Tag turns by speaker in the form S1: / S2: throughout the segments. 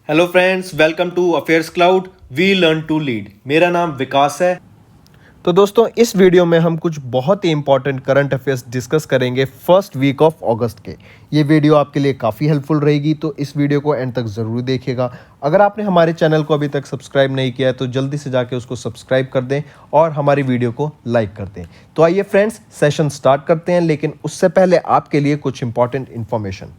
S1: Hello friends, welcome to affairs cloud. We learn to lead. मेरा नाम विकास है।
S2: तो दोस्तों इस वीडियो में हम कुछ बहुत ही इंपॉर्टेंट करंट अफेयर्स डिस्कस करेंगे फर्स्ट वीक ऑफ अगस्त के। ये वीडियो आपके लिए काफ़ी हेल्पफुल रहेगी, तो इस वीडियो को एंड तक ज़रूर देखिएगा। अगर आपने हमारे चैनल को अभी तक सब्सक्राइब नहीं किया है तो जल्दी से जाके उसको सब्सक्राइब कर दें और हमारी वीडियो को लाइक कर दें। तो आइए फ्रेंड्स, सेशन स्टार्ट करते हैं, लेकिन उससे पहले आपके लिए कुछ important information.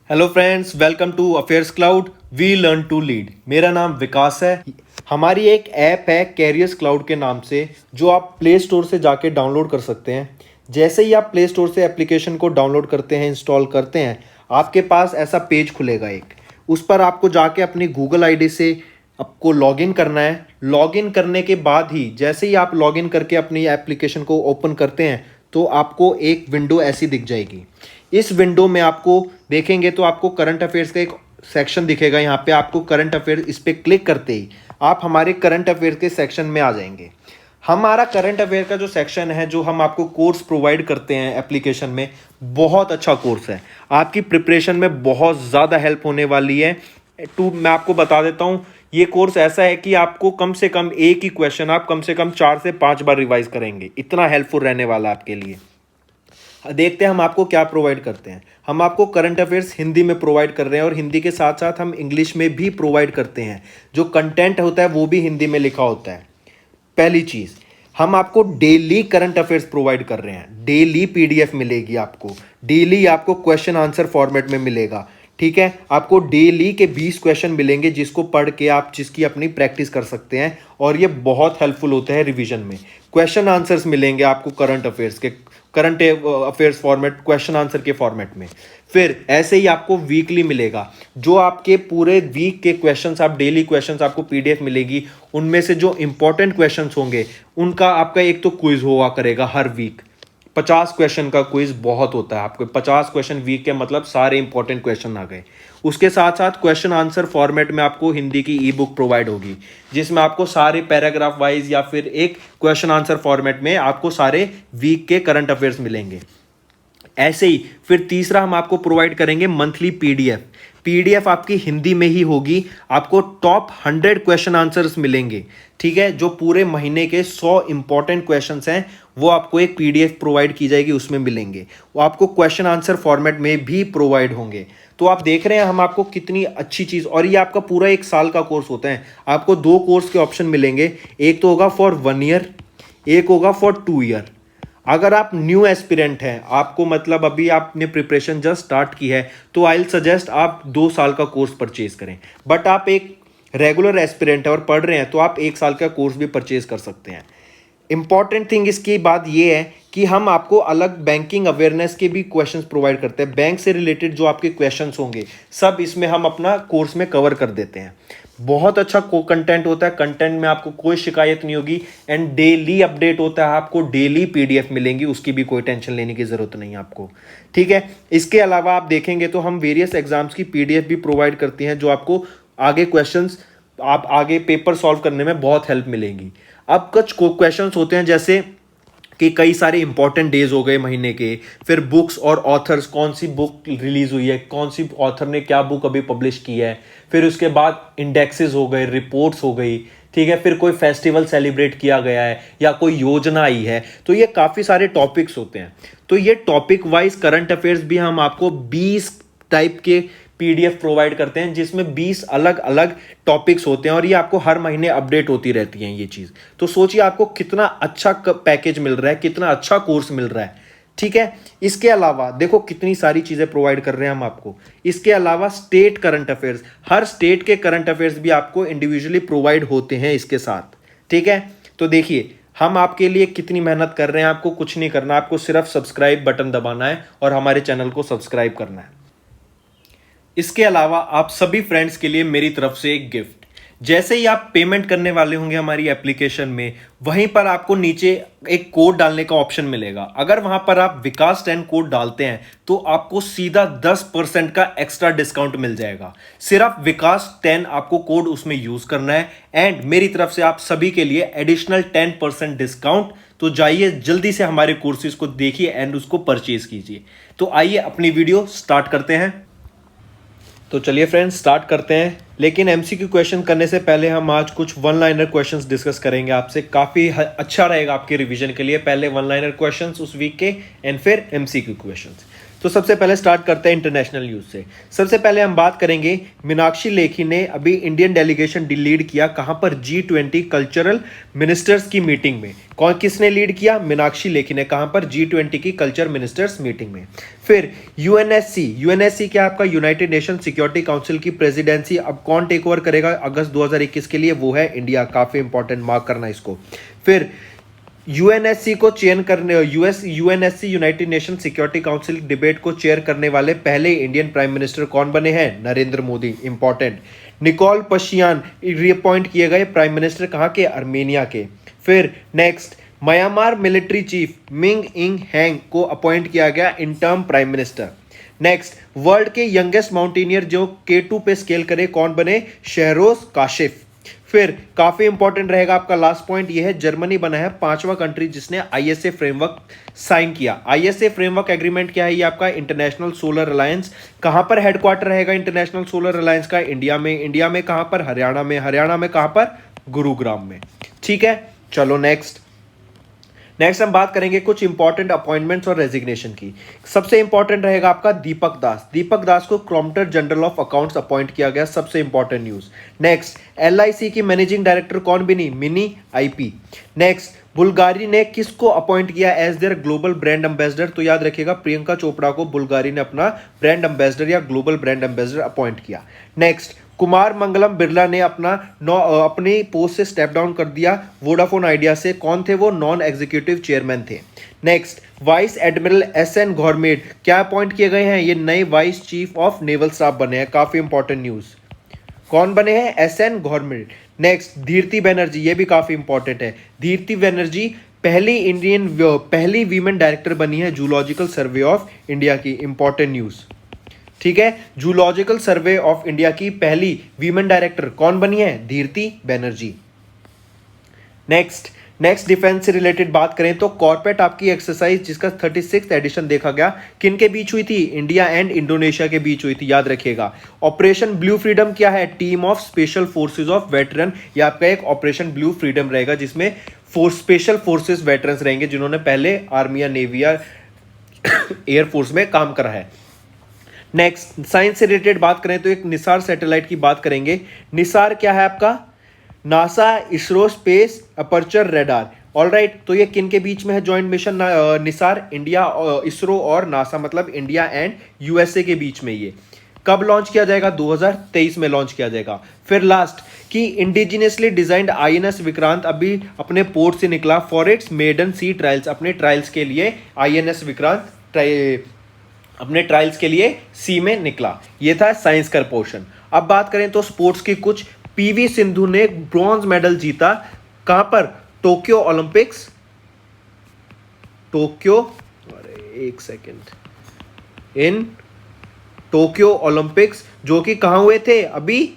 S1: Hello friends, welcome to affairs cloud. We learn to lead. मेरा नाम विकास है। हमारी एक ऐप है कैरियर्स क्लाउड के नाम से, जो आप प्ले स्टोर से जाके डाउनलोड कर सकते हैं। जैसे ही आप प्ले स्टोर से एप्लीकेशन को डाउनलोड करते हैं, इंस्टॉल करते हैं, आपके पास ऐसा पेज खुलेगा एक। उस पर आपको जाके अपनी गूगल आईडी से आपको लॉगिन करना है। लॉगिन करने के बाद ही जैसे ही आप लॉगिन करके अपनी एप्लीकेशन को ओपन करते हैं तो आपको एक विंडो ऐसी दिख जाएगी। इस विंडो में आपको देखेंगे तो आपको करंट अफेयर्स का एक सेक्शन दिखेगा। यहाँ पे आपको करंट अफेयर, इस पर क्लिक करते ही आप हमारे करंट अफेयर के सेक्शन में आ जाएंगे। हमारा करंट अफेयर का जो सेक्शन है, जो हम आपको कोर्स प्रोवाइड करते हैं एप्लीकेशन में, बहुत अच्छा कोर्स है। आपकी प्रिपरेशन में बहुत ज़्यादा हेल्प होने वाली है। मैं आपको बता देता हूँ, ये कोर्स ऐसा है कि आपको कम से कम एक ही क्वेश्चन आप कम से कम 4 से 5 बार रिवाइज करेंगे। इतना हेल्पफुल रहने वाला है आपके लिए। देखते हैं हम आपको क्या प्रोवाइड करते हैं। हम आपको करंट अफेयर्स हिंदी में प्रोवाइड कर रहे हैं और हिंदी के साथ साथ हम इंग्लिश में भी प्रोवाइड करते हैं। जो कंटेंट होता है वो भी हिंदी में लिखा होता है। पहली चीज़, हम आपको डेली करंट अफेयर्स प्रोवाइड कर रहे हैं। डेली पीडीएफ मिलेगी आपको, डेली आपको क्वेश्चन आंसर फॉर्मेट में मिलेगा। ठीक है, आपको डेली के 20 क्वेश्चन मिलेंगे जिसको पढ़ के आप जिसकी अपनी प्रैक्टिस कर सकते हैं, और ये बहुत हेल्पफुल होता है रिवीजन में। क्वेश्चन आंसर्स मिलेंगे आपको करंट अफेयर्स के, current affairs format, question answer के फॉर्मेट में। फिर ऐसे ही आपको वीकली मिलेगा, जो आपके पूरे वीक के क्वेश्चंस, आप डेली क्वेश्चंस आपको पीडीएफ मिलेगी। उनमें से जो इंपॉर्टेंट क्वेश्चंस होंगे उनका आपका एक तो क्विज हुआ करेगा हर वीक। 50 क्वेश्चन का क्विज बहुत होता है। आपको 50 क्वेश्चन वीक के मतलब सारे इंपॉर्टेंट क्वेश्चन आ गए। उसके साथ साथ क्वेश्चन आंसर फॉर्मेट में आपको हिंदी की ई बुक प्रोवाइड होगी, जिसमें आपको सारे पैराग्राफ वाइज या फिर एक क्वेश्चन आंसर फॉर्मेट में आपको सारे वीक के करंट अफेयर्स मिलेंगे। ऐसे ही फिर तीसरा हम आपको प्रोवाइड करेंगे मंथली पीडीएफ। पीडीएफ आपकी हिंदी में ही होगी। आपको टॉप 100 क्वेश्चन आंसर्स मिलेंगे। ठीक है, जो पूरे महीने के 100 इंपॉर्टेंट क्वेश्चंस हैं वो आपको एक पीडीएफ प्रोवाइड की जाएगी, उसमें मिलेंगे। वो आपको क्वेश्चन आंसर फॉर्मेट में भी प्रोवाइड होंगे। तो आप देख रहे हैं हम आपको कितनी अच्छी चीज़, और ये आपका पूरा 1 साल का कोर्स होता है। आपको 2 कोर्स के ऑप्शन मिलेंगे, एक तो होगा फॉर 1 ईयर, एक होगा फॉर 2 ईयर। अगर आप न्यू एस्पिरेंट हैं, आपको मतलब अभी आपने प्रिपरेशन जस्ट स्टार्ट की है, तो आई विल सजेस्ट आप 2 साल का कोर्स परचेज करें। बट आप एक रेगुलर एस्पिरेंट है और पढ़ रहे हैं तो आप 1 साल का कोर्स भी परचेज कर सकते हैं। इंपॉर्टेंट थिंग इसकी बात यह है कि हम आपको अलग बैंकिंग अवेयरनेस के भी क्वेश्चंस प्रोवाइड करते हैं। बैंक से रिलेटेड जो आपके क्वेश्चंस होंगे सब इसमें हम अपना कोर्स में कवर कर देते हैं। बहुत अच्छा कंटेंट होता है। कंटेंट में आपको कोई शिकायत नहीं होगी, एंड डेली अपडेट होता है। आपको डेली पीडीएफ मिलेंगी, उसकी भी कोई टेंशन लेने की जरूरत नहीं है आपको। ठीक है, इसके अलावा आप देखेंगे तो हम वेरियस एग्जाम्स की पीडीएफ भी प्रोवाइड करती हैं, जो आपको आगे क्वेश्चंस, आप आगे पेपर सॉल्व करने में बहुत हेल्प मिलेगी। अब कुछ क्वेश्चंस होते हैं जैसे कि कई सारे इंपॉर्टेंट डेज हो गए महीने के, फिर बुक्स और ऑथर्स, कौन सी बुक रिलीज हुई है, कौन सी ऑथर ने क्या बुक अभी पब्लिश की है, फिर उसके बाद इंडेक्सेस हो गए, रिपोर्ट्स हो गई। ठीक है, फिर कोई फेस्टिवल सेलिब्रेट किया गया है या कोई योजना आई है। तो ये काफ़ी सारे टॉपिक्स होते हैं। तो ये टॉपिक वाइज करंट अफेयर्स भी हम आपको 20 टाइप के पीडीएफ प्रोवाइड करते हैं, जिसमें 20 अलग अलग टॉपिक्स होते हैं, और ये आपको हर महीने अपडेट होती रहती हैं ये चीज़। तो सोचिए आपको कितना अच्छा पैकेज मिल रहा है, कितना अच्छा कोर्स मिल रहा है। ठीक है, इसके अलावा देखो कितनी सारी चीज़ें प्रोवाइड कर रहे हैं हम आपको। इसके अलावा स्टेट करंट अफेयर्स, हर स्टेट के करंट अफेयर्स भी आपको इंडिविजुअली प्रोवाइड होते हैं इसके साथ। ठीक है, तो देखिए हम आपके लिए कितनी मेहनत कर रहे हैं। आपको कुछ नहीं करना, आपको सिर्फ सब्सक्राइब बटन दबाना है और हमारे चैनल को सब्सक्राइब करना है। इसके अलावा आप सभी फ्रेंड्स के लिए मेरी तरफ से एक गिफ्ट। जैसे ही आप पेमेंट करने वाले होंगे हमारी एप्लीकेशन में, वहीं पर आपको नीचे एक कोड डालने का ऑप्शन मिलेगा। अगर वहां पर आप विकास 10 कोड डालते हैं तो आपको सीधा 10% का एक्स्ट्रा डिस्काउंट मिल जाएगा। सिर्फ विकास 10 आपको कोड उसमें यूज करना है, एंड मेरी तरफ से आप सभी के लिए एडिशनल 10% डिस्काउंट। तो जाइए जल्दी से हमारे कोर्सेज को देखिए एंड उसको परचेज कीजिए। तो आइए अपनी वीडियो स्टार्ट करते हैं। तो चलिए फ्रेंड्स स्टार्ट करते हैं, लेकिन एमसीक्यू क्वेश्चन करने से पहले हम आज कुछ वन लाइनर क्वेश्चंस डिस्कस करेंगे आपसे। काफ़ी अच्छा रहेगा आपके रिवीजन के लिए। पहले वन लाइनर क्वेश्चंस उस वीक के एंड फिर एमसीक्यू क्वेश्चंस। तो सबसे पहले स्टार्ट करते हैं इंटरनेशनल न्यूज़ से। सबसे पहले हम बात करेंगे, मीनाक्षी लेखी ने अभी इंडियन डेलीगेशन लीड किया कहां पर? G20 कल्चरल मिनिस्टर्स की मीटिंग में। कौन किसने लीड किया? मीनाक्षी लेखी ने। कहां पर? G20 की कल्चर मिनिस्टर्स मीटिंग में। फिर यूएनएससी क्या आपका यूनाइटेड नेशन सिक्योरिटी काउंसिल की प्रेसिडेंसी अब कौन टेक ओवर करेगा अगस्त 2021 के लिए? वो है इंडिया। काफी इंपॉर्टेंट, मार्क करना इसको। फिर यूएनएससी को चेयर करने UNSC United nation security council debate को चेयर करने वाले पहले इंडियन प्राइम मिनिस्टर कौन बने हैं? नरेंद्र मोदी। इंपॉर्टेंट। निकोल पशियान रिअपॉइंट किए गए प्राइम मिनिस्टर कहाँ के? आर्मेनिया के। फिर next, Myanmar military chief Ming इंग हैंग को अपॉइंट किया गया interim prime minister. Next, world के यंगेस्ट माउंटेनियर जो K2 पे स्केल करे कौन बने? शहरोज काशिफ। फिर काफी इंपॉर्टेंट रहेगा आपका लास्ट पॉइंट, यह है जर्मनी बना है 5वां कंट्री जिसने आईएसए फ्रेमवर्क साइन किया। आईएसए फ्रेमवर्क एग्रीमेंट क्या है? ये आपका इंटरनेशनल सोलर अलायंस। कहां पर हेडक्वार्टर रहेगा इंटरनेशनल सोलर अलायंस का? इंडिया में। इंडिया में कहां पर? हरियाणा में। हरियाणा में कहां पर? गुरुग्राम में। ठीक है, चलो नेक्स्ट हम बात करेंगे कुछ इंपॉर्टेंट अपॉइंटमेंट्स और रेजिग्नेशन की। सबसे इंपॉर्टेंट रहेगा आपका दीपक दास को क्रॉम्प्टर जनरल ऑफ अकाउंट्स अपॉइंट किया गया। सबसे इंपॉर्टेंट न्यूज। नेक्स्ट, एलआईसी की मैनेजिंग डायरेक्टर कौन बनी? Mini IP. नेक्स्ट, बुल्गारी ने किसको अपॉइंट किया as their global brand ambassador? तो याद रखिएगा प्रियंका चोपड़ा को बुल्गारी ने अपना ब्रांड एम्बेसडर या ग्लोबल ब्रांड एम्बेसडर अपॉइंट किया। नेक्स्ट, कुमार मंगलम बिरला ने अपनी पोस्ट से स्टेप डाउन कर दिया वोडाफोन आइडिया से। कौन थे वो? नॉन एग्जीक्यूटिव चेयरमैन थे। नेक्स्ट, वाइस एडमिरल एसएन गौरमेड क्या अपॉइंट किए गए हैं? ये नए vice chief of naval staff बने हैं। काफी इंपॉर्टेंट न्यूज। कौन बने हैं? एसएन गौरमेड। नेक्स्ट, धीरती बनर्जी, ये भी काफी इंपॉर्टेंट है। धीरती बनर्जी पहली वीमेन डायरेक्टर बनी है जूलॉजिकल सर्वे ऑफ इंडिया की। Important news. ठीक है, जूलॉजिकल सर्वे ऑफ इंडिया की पहली वीमेन डायरेक्टर कौन बनी है? धीरती बनर्जी। नेक्स्ट डिफेंस से रिलेटेड बात करें तो कॉर्पेट आपकी एक्सरसाइज जिसका 36th एडिशन देखा गया किन के बीच हुई थी? इंडिया एंड इंडोनेशिया के बीच हुई थी। याद रखिएगा। ऑपरेशन ब्लू फ्रीडम क्या है? Team of special forces of veteran. ये आपका एक ऑपरेशन ब्लू फ्रीडम रहेगा जिसमें स्पेशल फोर्सेज वेटरन्स रहेंगे जिन्होंने पहले आर्मी या नेवी या एयरफोर्स में काम करा है। नेक्स्ट, साइंस से रिलेटेड बात करें तो एक निसार सैटेलाइट की बात करेंगे। निसार क्या है आपका? NASA ISRO space aperture radar. Alright, तो ये किन के बीच में है joint mission Nisar? India, ISRO और नासा, मतलब इंडिया एंड यूएसए के बीच में। ये कब लॉन्च किया जाएगा? 2023 में लॉन्च किया जाएगा। फिर लास्ट कि इंडिजिनियसली डिजाइंड आईएनएस विक्रांत अभी अपने पोर्ट से निकला for its maiden sea trials. अपने ट्रायल्स के लिए आईएनएस विक्रांत अपने ट्रायल्स के लिए सी में निकला। ये था साइंस का पोर्शन। अब बात करें तो स्पोर्ट्स की कुछ। पीवी सिंधु ने ब्रॉन्ज मेडल जीता कहां पर? Tokyo Olympics. In Tokyo Olympics जो कि कहां हुए थे? अभी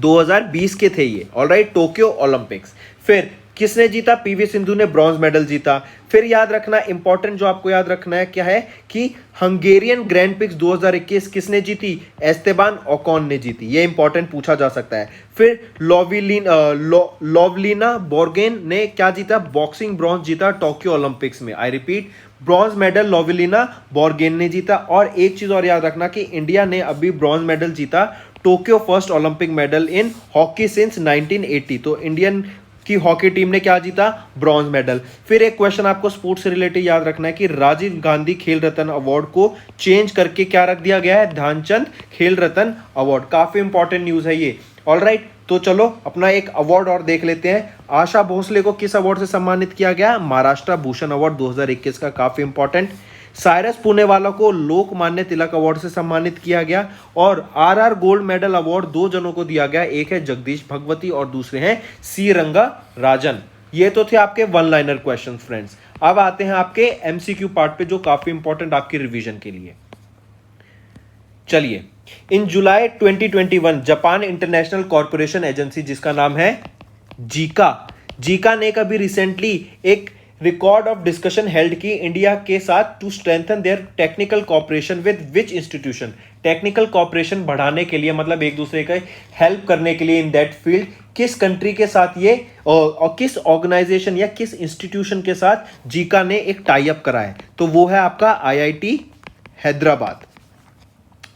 S1: 2020 के थे ये। Alright, Tokyo Olympics. फिर किसने जीता? पीवी सिंधु ने ब्रॉन्ज मेडल जीता। फिर याद रखना इंपॉर्टेंट जो आपको याद रखना है क्या है कि हंगेरियन ग्रैंड प्रिक्स 2021 किसने जीती? एस्तेबान ओकॉन ने जीती। ये इंपॉर्टेंट पूछा जा सकता है। फिर लोवलिना बोर्गेन ने क्या जीता? बॉक्सिंग ब्रॉन्ज जीता टोक्यो ओलंपिक्स में। आई रिपीट, ब्रॉन्ज मेडल लोवलिना बोर्गेन ने जीता। और एक चीज और याद रखना कि इंडिया ने अभी ब्रॉन्ज मेडल जीता Tokyo first Olympic medal in hockey since 1980। तो इंडियन की हॉकी टीम ने क्या जीता? Bronze medal. फिर एक क्वेश्चन आपको स्पोर्ट्स से रिलेटेड याद रखना है कि राजीव गांधी खेल रत्न अवार्ड को चेंज करके क्या रख दिया गया है? ध्यानचंद खेल रत्न अवार्ड। काफी इंपॉर्टेंट न्यूज है ये। ऑलराइट, तो चलो अपना एक अवार्ड और देख लेते हैं। आशा भोसले को किस अवार्ड से सम्मानित किया गया? महाराष्ट्र भूषण अवार्ड 2021 का। काफी इंपॉर्टेंट। साइरस पुनेवाला को लोकमान्य तिलक अवार्ड से सम्मानित किया गया। और आरआर गोल्ड मेडल अवार्ड 2 जनों को दिया गया। एक है जगदीश भगवती और दूसरे हैं सी रंगा राजन। ये तो थे आपके वन लाइनर क्वेश्चन फ्रेंड्स। अब आते हैं आपके एमसीक्यू पार्ट पे जो काफी इंपॉर्टेंट आपकी रिवीजन के लिए। चलिए, in July 2021 Japan international corporation agency जिसका नाम है जीका ने कभी रिसेंटली एक रिकॉर्ड ऑफ डिस्कशन हेल्ड की इंडिया के साथ to strengthen their technical cooperation with which institution, technical cooperation बढ़ाने के लिए मतलब एक दूसरे का हेल्प करने के लिए इन दैट फील्ड किस कंट्री के साथ ये और किस ऑर्गेनाइजेशन या किस इंस्टीट्यूशन के साथ जीका ने एक टाई अप करा है, तो वो है आपका आईआईटी हैदराबाद।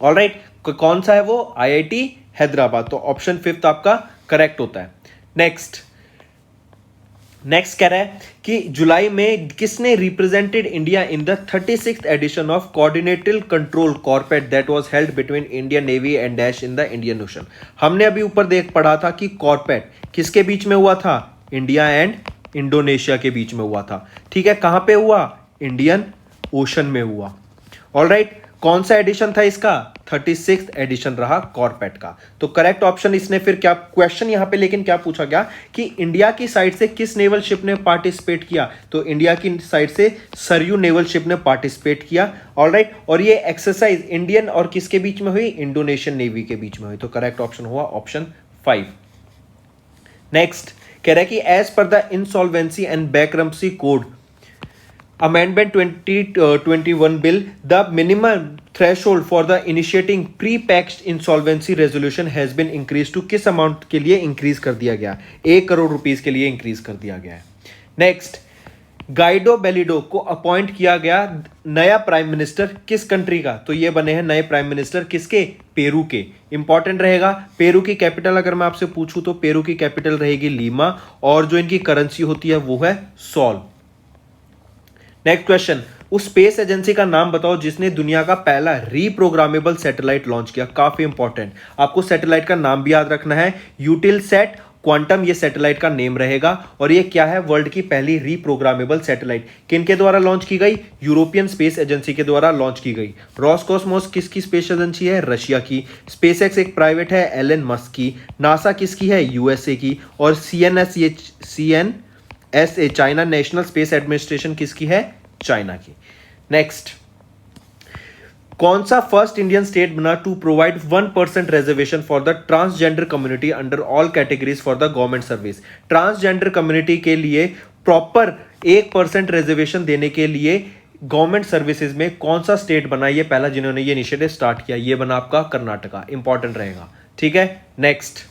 S1: ऑलराइट, कौन सा है वो? आईआईटी हैदराबाद। तो ऑप्शन 5 आपका करेक्ट होता है। नेक्स्ट कह रहा है कि जुलाई में किसने represented India in the 36th edition of coordinated control CORPAT that was held between Indian navy and dash in the Indian ocean. हमने अभी ऊपर पढ़ा था कि कॉर्पेट किसके बीच में हुआ था? इंडिया एंड इंडोनेशिया के बीच में हुआ था। ठीक है, कहां पे हुआ? इंडियन ओशन में हुआ। ऑलराइट, कौन सा एडिशन था इसका? 36th एडिशन रहा कॉर्पेट का। तो करेक्ट ऑप्शन इसने फिर क्या क्वेश्चन यहां पे लेकिन क्या पूछा गया कि इंडिया की साइड से किस नेवल शिप ने पार्टिसिपेट किया? तो इंडिया की साइड से सरयू नेवल शिप ने पार्टिसिपेट किया। ऑलराइट, और ये एक्सरसाइज इंडियन और किसके बीच में हुई? इंडोनेशियन नेवी के बीच में हुई। तो करेक्ट ऑप्शन हुआ ऑप्शन 5। नेक्स्ट कह रहा है कि as per the insolvency and bankruptcy code Amendment 2021 bill, the minimum threshold for the initiating pre-packed insolvency resolution has been increased to किस अमाउंट के लिए इंक्रीज कर दिया गया? 1 करोड़ रुपीस के लिए इंक्रीज कर दिया गया है। नेक्स्ट, गाइडो बेलिडो को अपॉइंट किया गया नया प्राइम मिनिस्टर किस कंट्री का? तो ये बने हैं नए प्राइम मिनिस्टर किसके? पेरू के। इंपॉर्टेंट रहेगा, पेरू की कैपिटल अगर मैं आपसे पूछूं तो पेरू की कैपिटल रहेगी लीमा और जो इनकी करेंसी होती है वो है सॉल। नेक्स्ट क्वेश्चन, उस स्पेस एजेंसी का नाम बताओ जिसने दुनिया का पहला रीप्रोग्रामेबल सैटेलाइट लॉन्च किया। काफी इंपॉर्टेंट, आपको सैटेलाइट का नाम भी याद रखना है। यूटिलसैट क्वांटम ये सैटेलाइट का नेम रहेगा और ये क्या है? वर्ल्ड की पहली रीप्रोग्रामेबल सैटेलाइट किनके द्वारा लॉन्च की गई? यूरोपियन स्पेस एजेंसी के द्वारा लॉन्च की गई। रॉसकॉस्मोस किसकी स्पेस एजेंसी है? रशिया की। स्पेसएक्स एक प्राइवेट है एलन मस्क की। नासा किसकी है? यूएसए की। और CNSA China national space administration किसकी है? चाइना की। नेक्स्ट, कौन सा फर्स्ट इंडियन स्टेट बना to provide 1% reservation for the transgender community under all categories for the government service? Transgender community के लिए प्रॉपर 1% रिजर्वेशन देने के लिए गवर्नमेंट सर्विसेज में कौन सा स्टेट बना? ये पहला जिन्होंने ये इनिशिएटिव स्टार्ट किया, ये बना आपका कर्नाटका। इंपॉर्टेंट रहेगा। ठीक है, नेक्स्ट,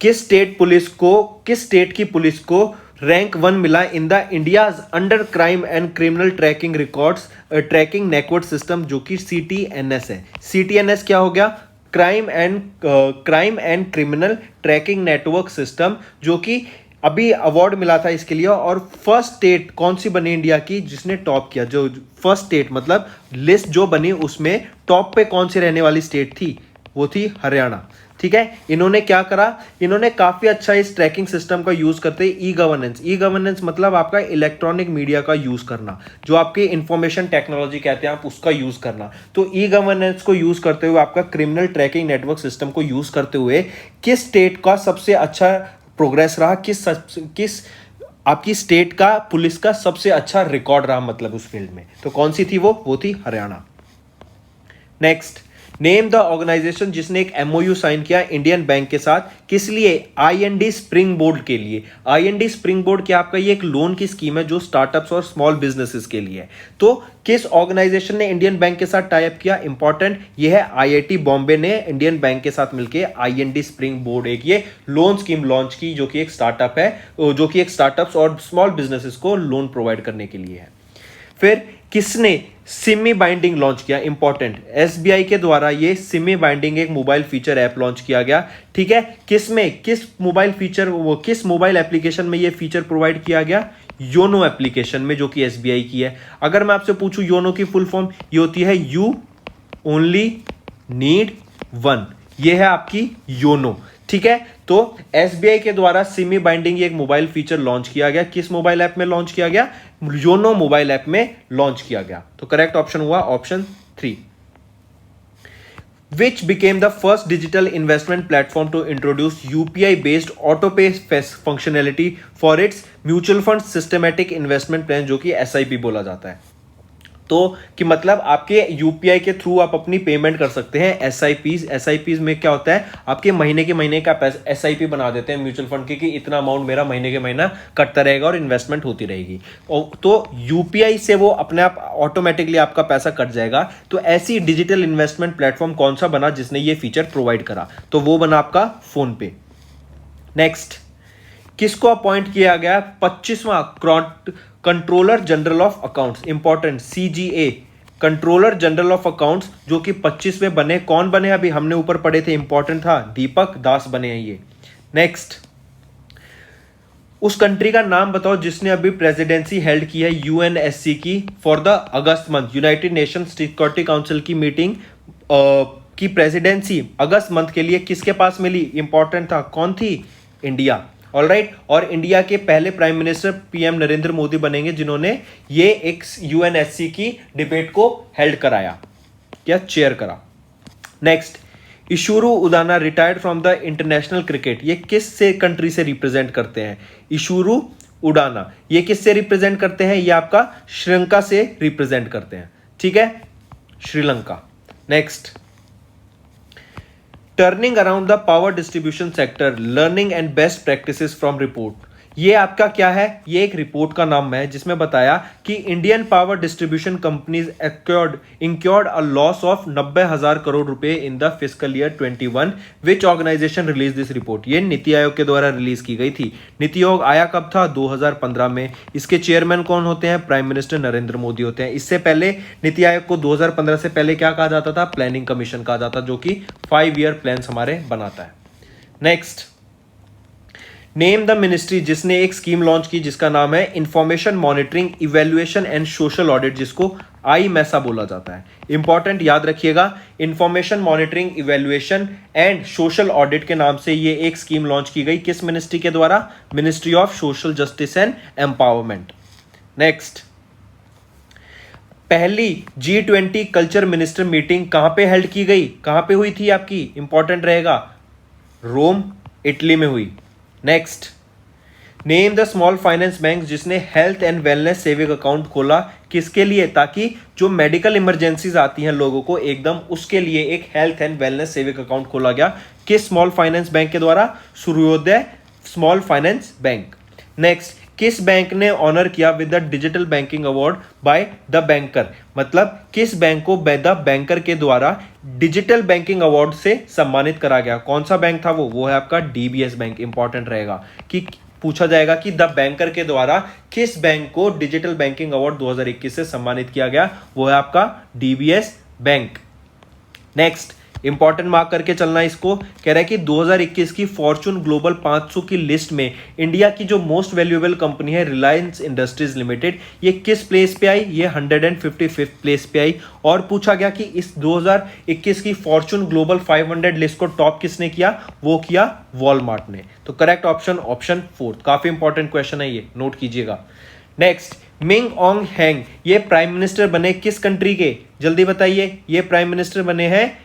S1: किस स्टेट की पुलिस को रैंक 1 मिला in the India's under crime and criminal tracking records tracking network system, जो कि CTNS है। CTNS क्या हो गया? Crime and criminal tracking network system, जो कि अभी अवार्ड मिला था इसके लिए। और फर्स्ट स्टेट कौन सी बनी इंडिया की जिसने टॉप किया? जो फर्स्ट स्टेट मतलब लिस्ट जो बनी उसमें टॉप पे कौन सी रहने वाली स्टेट थी? वो थी हरियाणा। ठीक है, इन्होंने क्या करा? इन्होंने काफी अच्छा इस ट्रैकिंग सिस्टम का यूज करते ई गवर्नेंस मतलब आपका इलेक्ट्रॉनिक मीडिया का यूज करना, जो आपकी इंफॉर्मेशन टेक्नोलॉजी कहते हैं आप उसका यूज करना। तो ई गवर्नेंस को यूज करते हुए आपका क्रिमिनल ट्रैकिंग नेटवर्क सिस्टम को यूज करते हुए किस स्टेट का सबसे अच्छा प्रोग्रेस रहा? किस आपकी स्टेट का पुलिस का सबसे अच्छा रिकॉर्ड रहा मतलब उस फील्ड में? तो कौन सी थी वो थी Haryana. Next, name the organisation जिसने एक MOU साइन किया इंडियन बैंक के साथ, किस लिए? IND स्प्रिंग बोर्ड के लिए। IND स्प्रिंग बोर्ड क्या आपका ये एक लोन की स्कीम है जो स्टार्टअप्स और स्मॉल बिजनेसेस के लिए है। तो किस ऑर्गेनाइजेशन ने इंडियन बैंक के साथ टाई अप किया? इंपॉर्टेंट, ये है IIT बॉम्बे ने इंडियन बैंक के साथ मिलकर IND स्प्रिंग बोर्ड एक ये लोन स्कीम लॉन्च की, जो कि एक स्टार्टअप है, जो कि एक स्टार्टअप्स और स्मॉल बिजनेसेस को लोन प्रोवाइड करने के लिए है। फिर किसने सिमी बाइंडिंग लॉन्च किया? इंपॉर्टेंट, SBI के द्वारा ये सिमी बाइंडिंग एक मोबाइल फीचर ऐप लॉन्च किया गया। ठीक है, किस मोबाइल एप्लीकेशन में ये फीचर प्रोवाइड किया गया? योनो एप्लीकेशन में, जो कि SBI की है। अगर मैं आपसे पूछूं योनो की फुल फॉर्म, ये होती है यू ओनली नीड वन। ये है आपकी योनो। ठीक है, तो SBI के द्वारा सिमी बाइंडिंग एक मोबाइल फीचर लॉन्च किया गया। किस मोबाइल ऐप में लॉन्च किया गया? योनो मोबाइल ऐप में लॉन्च किया गया। तो करेक्ट ऑप्शन हुआ option 3। Which became the first digital investment platform to introduce UPI based auto pay functionality for its mutual fund systematic investment plan, जो कि SIP बोला जाता है। तो कि मतलब आपके यूपीआई के थ्रू आप अपनी पेमेंट कर सकते हैं। एसआईपीज में क्या होता है, आपके महीने के महीने का पैसा एसआईपी बना देते हैं म्यूचुअल फंड की कि इतना अमाउंट मेरा महीने के महीना कटता रहेगा और इन्वेस्टमेंट होती रहेगी। तो यूपीआई से वो अपने आप ऑटोमेटिकली आपका पैसा कट जाएगा। तो ऐसी डिजिटल इन्वेस्टमेंट प्लेटफॉर्म कौन सा बना जिसने ये फीचर प्रोवाइड करा, तो वो बना आपका फोन पे। नेक्स्ट, किसको अपॉइंट किया गया 25वां controller general of accounts, important, CGA controller general of accounts, जो कि 25वें बने। कौन बने, अभी हमने ऊपर पढ़े थे, इंपॉर्टेंट था, दीपक दास बने हैं ये। नेक्स्ट, उस कंट्री का नाम बताओ जिसने अभी प्रेसिडेंसी हेल्ड की है यूएनएससी की for the August month, United nation security council की मीटिंग की प्रेसिडेंसी अगस्त मंथ के लिए किसके पास मिली, इंपॉर्टेंट था, कौन थी, इंडिया। ऑलराइट, और इंडिया के पहले prime minister PM Narendra Modi बनेंगे जिन्होंने ये एक यूएनएससी की डिबेट को हेल्ड कराया, क्या चेयर करा। Next, Isuru Udana retired from the international cricket, ये किस से कंट्री से रिप्रेजेंट करते हैं, इशूरू उडाना ये किस से रिप्रेजेंट करते हैं, ये आपका श्रीलंका से रिप्रेजेंट करते हैं, ठीक है, Sri Lanka. Next, turning around the power distribution sector, learning and best practices from report, ये आपका क्या है, ये एक रिपोर्ट का नाम है जिसमें बताया कि Indian power distribution companies incurred a loss of 90,000 crore रुपए in the fiscal year 21। Which organisation release this report, ये नीति आयोग के द्वारा रिलीज की गई थी। नीति आयोग आया कब था, 2015 में। इसके चेयरमैन कौन होते हैं, प्राइम मिनिस्टर नरेंद्र मोदी होते हैं। इससे पहले नीति आयोग को 2015 से पहले क्या कहा जाता था, प्लानिंग कमीशन कहा जाता, जो कि 5 ईयर प्लान हमारे बनाता है। नेक्स्ट, नेम द मिनिस्ट्री जिसने एक स्कीम लॉन्च की जिसका नाम है information monitoring evaluation and social audit, जिसको IMESA बोला जाता है। इंपॉर्टेंट, याद रखिएगा, information monitoring evaluation and social audit के नाम से ये एक स्कीम लॉन्च की गई, किस मिनिस्ट्री के द्वारा, ministry of social justice and empowerment. Next, पहली G20 कल्चर मिनिस्टर मीटिंग कहां पे हेल्ड की गई, कहां पे हुई थी आपकी, इंपॉर्टेंट रहेगा, रोम, इटली में हुई। Next, name the small finance bank जिसने health and wellness saving account खोला, किसके लिए, ताकि जो मेडिकल इमरजेंसीज आती हैं लोगों को एकदम, उसके लिए एक health and wellness saving account खोला गया, किस स्मॉल फाइनेंस बैंक के द्वारा, सूर्योदय स्मॉल फाइनेंस बैंक। नेक्स्ट, किस बैंक ने ऑनर किया with the digital banking award by the banker, मतलब किस बैंक को द बैंकर के द्वारा डिजिटल बैंकिंग अवार्ड से सम्मानित करा गया, कौन सा बैंक था वो है आपका डीबीएस बैंक। इंपॉर्टेंट रहेगा कि पूछा जाएगा कि द बैंकर के द्वारा किस बैंक को डिजिटल बैंकिंग अवार्ड 2021 से सम्मानित किया गया, वो है आपका DBS bank. Next, important mark करके चलना इसको, कह रहा है कि 2021 की फॉर्चून ग्लोबल 500 की लिस्ट में इंडिया की जो मोस्ट वैल्यूएबल कंपनी है रिलायंस इंडस्ट्रीज लिमिटेड, ये किस प्लेस पे आई, ये 155th प्लेस पे आई। और पूछा गया कि इस 2021 की फॉर्चून ग्लोबल 500 लिस्ट को टॉप किसने किया, वो किया वॉलमार्ट ने। तो करेक्ट ऑप्शन, ऑप्शन 4, काफी इंपॉर्टेंट क्वेश्चन है ये, नोट कीजिएगा। नेक्स्ट, मिंग ऑन्ग हैंग ये प्राइम मिनिस्टर बने किस कंट्री के, जल्दी बताइए, ये प्राइम मिनिस्टर बने हैं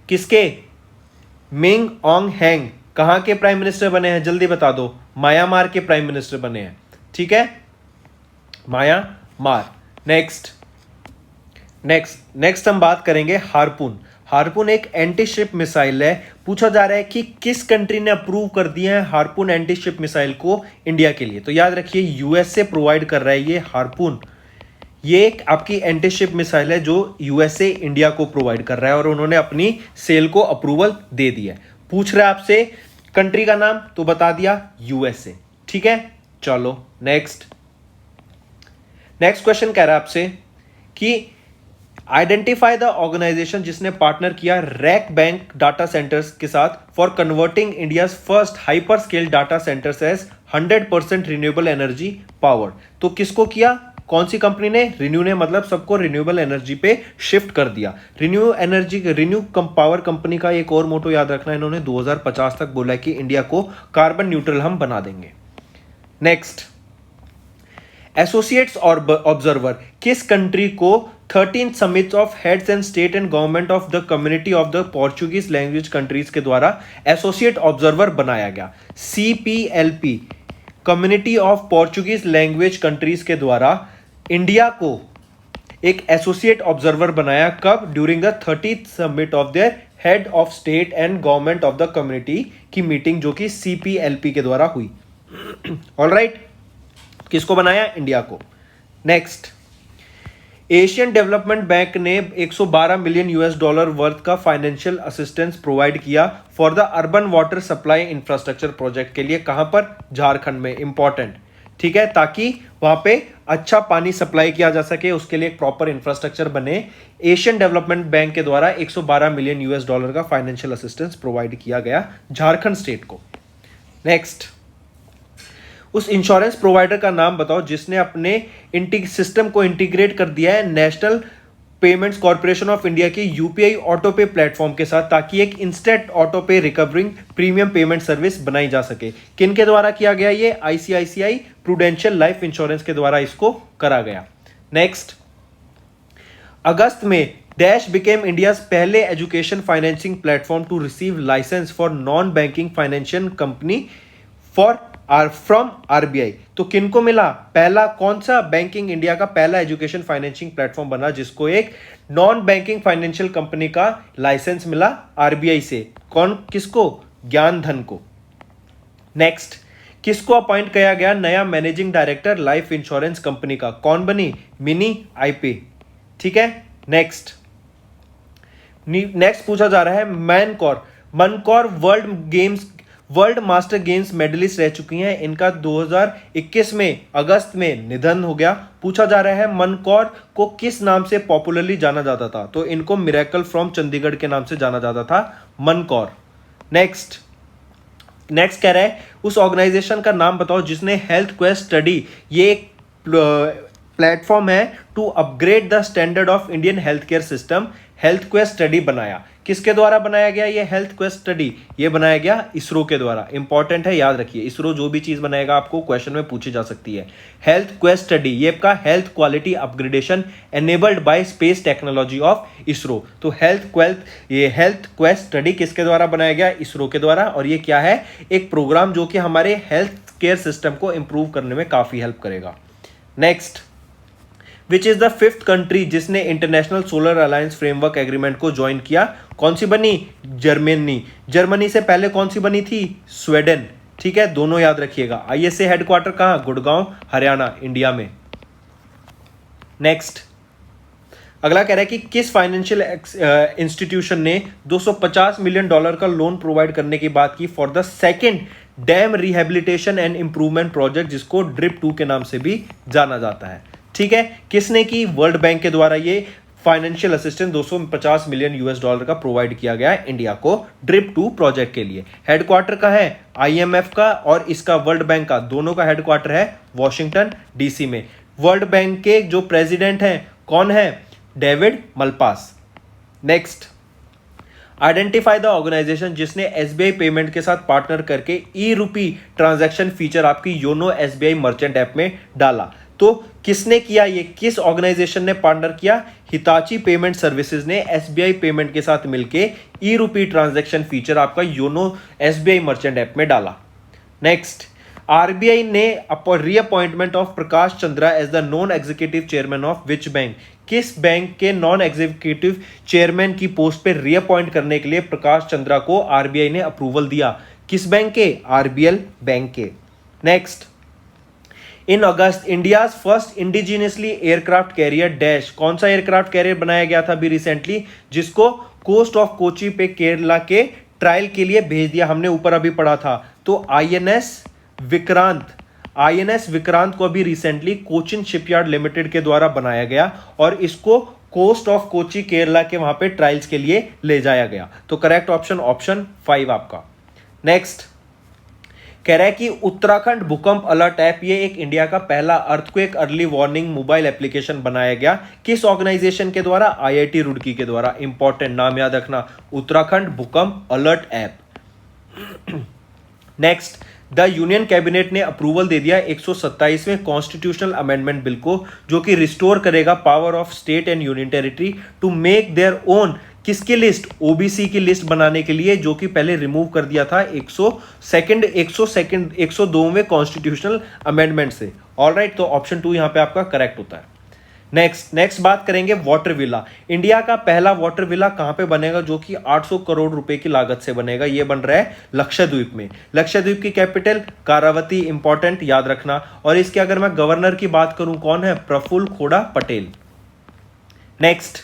S1: किसके, मिंग ऑन्ग हैंग कहां के प्राइम मिनिस्टर बने हैं, जल्दी बता दो, म्यांमार के प्राइम मिनिस्टर बने हैं, ठीक है, म्यांमार। नेक्स्ट हम बात करेंगे हार्पून। हार्पून एक एंटी शिप मिसाइल है। पूछा जा रहा है कि किस कंट्री ने अप्रूव कर दिया है हार्पून एंटी शिप मिसाइल को इंडिया के लिए, तो याद रखिए यूएसए प्रोवाइड कर रहा है ये हार्पून। ये एक आपकी एंटी शिप मिसाइल है जो यूएसए इंडिया को प्रोवाइड कर रहा है और उन्होंने अपनी सेल को अप्रूवल दे दिया है। पूछ रहा है आपसे कंट्री का नाम, तो बता दिया यूएसए, ठीक है। चलो नेक्स्ट क्वेश्चन कह रहा है आपसे कि आइडेंटिफाई द ऑर्गेनाइजेशन जिसने पार्टनर किया रैक बैंक डाटा सेंटर्स के साथ for converting India first hyperscale data centers as 100% renewable energy powered. तो किसको किया, कौन सी कंपनी ने, रिन्यू ने, मतलब सबको रिन्यूएबल एनर्जी पे शिफ्ट कर दिया। रिन्यू पावर कंपनी का एक और मोटो याद रखना, इन्होंने 2050 तक बोला कि इंडिया को कार्बन न्यूट्रल हम बना देंगे। नेक्स्ट, एसोसिएट्स और ऑब्जर्वर किस कंट्री को 13 summits of heads and state and government of the community of the Portuguese language countries के द्वारा एसोसिएट ऑब्जर्वर बनाया गया। CPLP community of Portuguese language countries के द्वारा इंडिया को एक एसोसिएट ऑब्जर्वर बनाया। कब? During the 30th summit of their head of state and government of the community की मीटिंग, जो कि CPLP के द्वारा हुई। ऑलराइट, किसको बनाया? इंडिया को। नेक्स्ट, एशियन डेवलपमेंट बैंक ने 112 मिलियन US$ वर्थ का फाइनेंशियल असिस्टेंस प्रोवाइड किया for the urban water supply infrastructure project के लिए। कहां पर? झारखंड में। इंपॉर्टेंट, ठीक है, ताकि वहां पे अच्छा पानी सप्लाई किया जा सके, उसके लिए एक प्रॉपर इंफ्रास्ट्रक्चर बने। एशियन डेवलपमेंट बैंक के द्वारा 112 मिलियन US$ का फाइनेंशियल असिस्टेंस प्रोवाइड किया गया झारखंड स्टेट को। नेक्स्ट, उस इंश्योरेंस प्रोवाइडर का नाम बताओ जिसने अपने सिस्टम को इंटीग्रेट कर दिया है national payments corporation of India के UPI ऑटो पे प्लेटफॉर्म के साथ, ताकि एक इंस्टेंट ऑटो पे रिकवरिंग प्रीमियम पेमेंट सर्विस बनाई जा सके। किन के द्वारा किया गया? ये ICICI प्रूडेंशियल लाइफ इंश्योरेंस के द्वारा इसको करा गया। नेक्स्ट, अगस्त में डैश बिकेम इंडियाज पहले education financing platform to receive license for non banking financial company for from RBI। तो किनको मिला? पहला कौन सा? बैंकिंग इंडिया का पहला एजुकेशन फाइनेंसिंग प्लेटफॉर्म बना जिसको एक नॉन बैंकिंग फाइनेंशियल कंपनी का लाइसेंस मिला RBI से। कौन? किसको? ज्ञान धन को। नेक्स्ट, किसको अपॉइंट किया गया नया managing director life insurance company का? कौन बनी? मिनी IP, ठीक है। नेक्स्ट पूछा जा रहा है Mankaur world master games medallist रह चुकी हैं। इनका 2021 में अगस्त में निधन हो गया। पूछा जा रहा है मनकौर को किस नाम से पॉपुलरली जाना जाता था? तो इनको मिरेकल फ्रॉम चंडीगढ़ के नाम से जाना जाता था, मनकौर। नेक्स्ट कह रहा है उस ऑर्गेनाइजेशन का नाम बताओ जिसने हेल्थ क्वेस्ट स्टडी, ये एक प्लेटफॉर्म है to upgrade the standard of Indian health care system, health quest study बनाया। किसके द्वारा बनाया गया ये हेल्थ क्वेस्ट स्टडी? ये बनाया गया इसरो के द्वारा। इंपॉर्टेंट है, याद रखिए, इसरो जो भी चीज बनाएगा आपको क्वेश्चन में पूछी जा सकती है। हेल्थ क्वेस्ट स्टडी, ये आपका health quality upgradation enabled bye space technology of ISRO. तो हेल्थ क्वेस्ट स्टडी किसके द्वारा बनाया गया? इसरो के द्वारा। और ये क्या है? एक प्रोग्राम जो कि हमारे हेल्थ केयर सिस्टम को इंप्रूव करने में काफी हेल्प करेगा। Next, which is the 5th country जिसने international solar alliance framework agreement को ज्वाइन किया? कौन सी बनी? जर्मनी से पहले कौन सी बनी थी? स्वीडन, ठीक है, दोनों याद रखिएगा। ISA हेडक्वार्टर कहां? गुड़गांव, हरियाणा, इंडिया में। नेक्स्ट, अगला कह रहा है कि किस फाइनेंशियल इंस्टीट्यूशन ने $250 मिलियन का लोन प्रोवाइड करने की बात की for the second dam rehabilitation and improvement project, जिसको ड्रिप 2 के नाम से भी जाना जाता है, ठीक है। किसने की? वर्ल्ड बैंक के द्वारा ये फाइनेंशियल असिस्टेंस $250 मिलियन का प्रोवाइड किया गया है इंडिया को ड्रिप 2 प्रोजेक्ट के लिए। हेडक्वार्टर का है IMF का और इसका वर्ल्ड बैंक का, दोनों का हेडक्वार्टर है वॉशिंगटन DC में। वर्ल्ड बैंक के जो प्रेसिडेंट हैं कौन है? David Malpass. Next, identify the organisation जिसने SBI पेमेंट के साथ पार्टनर करके E-रूपी ट्रांजैक्शन फीचर आपकी योनो SBI मर्चेंट ऐप में डाला। तो किसने किया? ये किस ऑर्गेनाइजेशन ने पार्टनर किया? हिताची पेमेंट सर्विसेज ने SBI पेमेंट के साथ मिलके E-रूपी ट्रांजैक्शन फीचर आपका योनो SBI मर्चेंट ऐप में डाला। नेक्स्ट, RBI ने reappointment of Prakash Chandra as the non executive chairman of which bank? किस बैंक के नॉन एग्जीक्यूटिव चेयरमैन की पोस्ट पे रीअपॉइंट करने के लिए प्रकाश चंद्रा को RBI ने अप्रूवल दिया? किस बैंक के? RBL बैंक के। Next, in August India's first indigenously aircraft carrier dash, कौन सा एयरक्राफ्ट कैरियर बनाया गया था अभी रिसेंटली, जिसको कोस्ट ऑफ कोची पे केरला के ट्रायल के लिए भेज दिया? हमने ऊपर अभी पढ़ा था। तो INS विक्रांत को अभी रिसेंटली कोचिन शिपयार्ड लिमिटेड के द्वारा बनाया गया और इसको कोस्ट ऑफ कोची केरला के वहां पे ट्रायल्स के लिए ले जाया गया। तो करेक्ट ऑप्शन 5 आपका। नेक्स्ट कह रहा है कि उत्तराखंड भूकंप अलर्ट ऐप, ये एक इंडिया का पहला earthquake early warning mobile application बनाया गया। किस ऑर्गेनाइजेशन के द्वारा? IIT रुड़की के द्वारा। इंपॉर्टेंट नाम याद रखना, उत्तराखंड भूकंप alert app. Next, the union cabinet ने अप्रूवल दे दिया 127वें कॉन्स्टिट्यूशनल अमेंडमेंट बिल को, जो कि रिस्टोर करेगा power of state and union territory to make their own, किसकी लिस्ट? OBC की लिस्ट बनाने के लिए, जो कि पहले रिमूव कर दिया था 102वें कॉन्स्टिट्यूशनल अमेंडमेंट से। ऑलराइट, तो ऑप्शन 2 यहां पे आपका करेक्ट होता है। नेक्स्ट बात करेंगे वाटर विला। इंडिया का पहला वाटर विला कहां पे बनेगा, जो कि 800 करोड़ रुपए की लागत से बनेगा। ये बन रहा है लक्षद्वीप में। लक्षद्वीप की कैपिटल कारावती, इंपॉर्टेंट याद रखना। और इसके अगर मैं गवर्नर की बात करूं, कौन है, प्रफुल्ल खोड़ा पटेल। नेक्स्ट,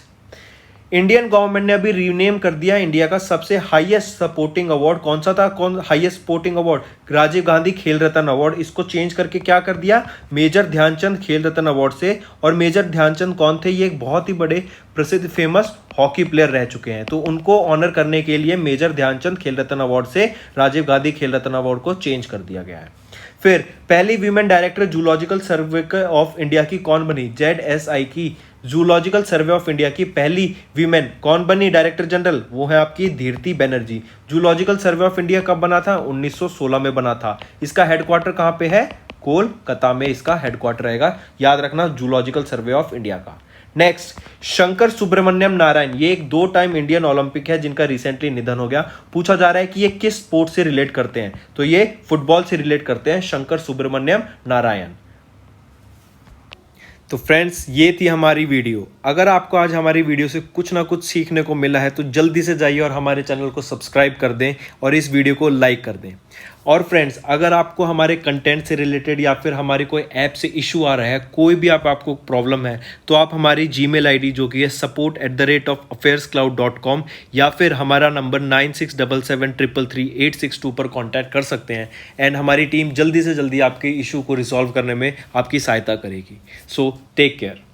S1: इंडियन गवर्नमेंट ने अभी रीनेम कर दिया इंडिया का सबसे हाईएस्ट सपोर्टिंग अवार्ड। कौन सा था, highest supporting award, Rajiv Gandhi Khel Ratna award. इसको चेंज करके क्या कर दिया, मेजर ध्यानचंद खेल रत्न अवार्ड से। और मेजर ध्यानचंद कौन थे, ये एक बहुत ही बड़े प्रसिद्ध फेमस हॉकी प्लेयर रह चुके हैं, तो उनको ऑनर करने के लिए मेजर ध्यानचंद खेल रत्न अवार्ड से राजीव गांधी खेल रत्न अवार्ड को चेंज कर दिया गया है। फिर पहली women director zoological survey of India की कौन बनी, ZSI की जूलॉजिकल सर्वे ऑफ इंडिया की पहली वीमेन कौन बनी डायरेक्टर जनरल, वो है आपकी Dhriti Banerjee. Zoological survey of India कब बना था, 1916 में बना था। इसका हेडक्वार्टर कहां पे है, कोलकाता में इसका हेडक्वार्टर रहेगा, याद रखना, जूलॉजिकल सर्वे ऑफ इंडिया का। नेक्स्ट, शंकर सुब्रमण्यम नारायण, ये एक 2 टाइम इंडियन ओलंपिक है जिनका रिसेंटली निधन हो गया। पूछा जा रहा है कि ये किस स्पोर्ट से रिलेट करते हैं, तो ये फुटबॉल से रिलेट करते हैं, शंकर सुब्रमण्यम नारायण। तो फ्रेंड्स, ये थी हमारी वीडियो। अगर आपको आज हमारी वीडियो से कुछ ना कुछ सीखने को मिला है तो जल्दी से जाइए और हमारे चैनल को सब्सक्राइब कर दें और इस वीडियो को लाइक कर दें। और फ्रेंड्स, अगर आपको हमारे कंटेंट से रिलेटेड या फिर हमारी कोई ऐप से इशू आ रहा है, कोई भी आपको प्रॉब्लम है, तो आप हमारी जीमेल आईडी जो कि है support@affairscloud.com या फिर हमारा नंबर 9677333862 पर कॉन्टैक्ट कर सकते हैं। एंड हमारी टीम जल्दी से जल्दी आपके इशू को रिजॉल्व करने में आपकी सहायता करेगी। So take care.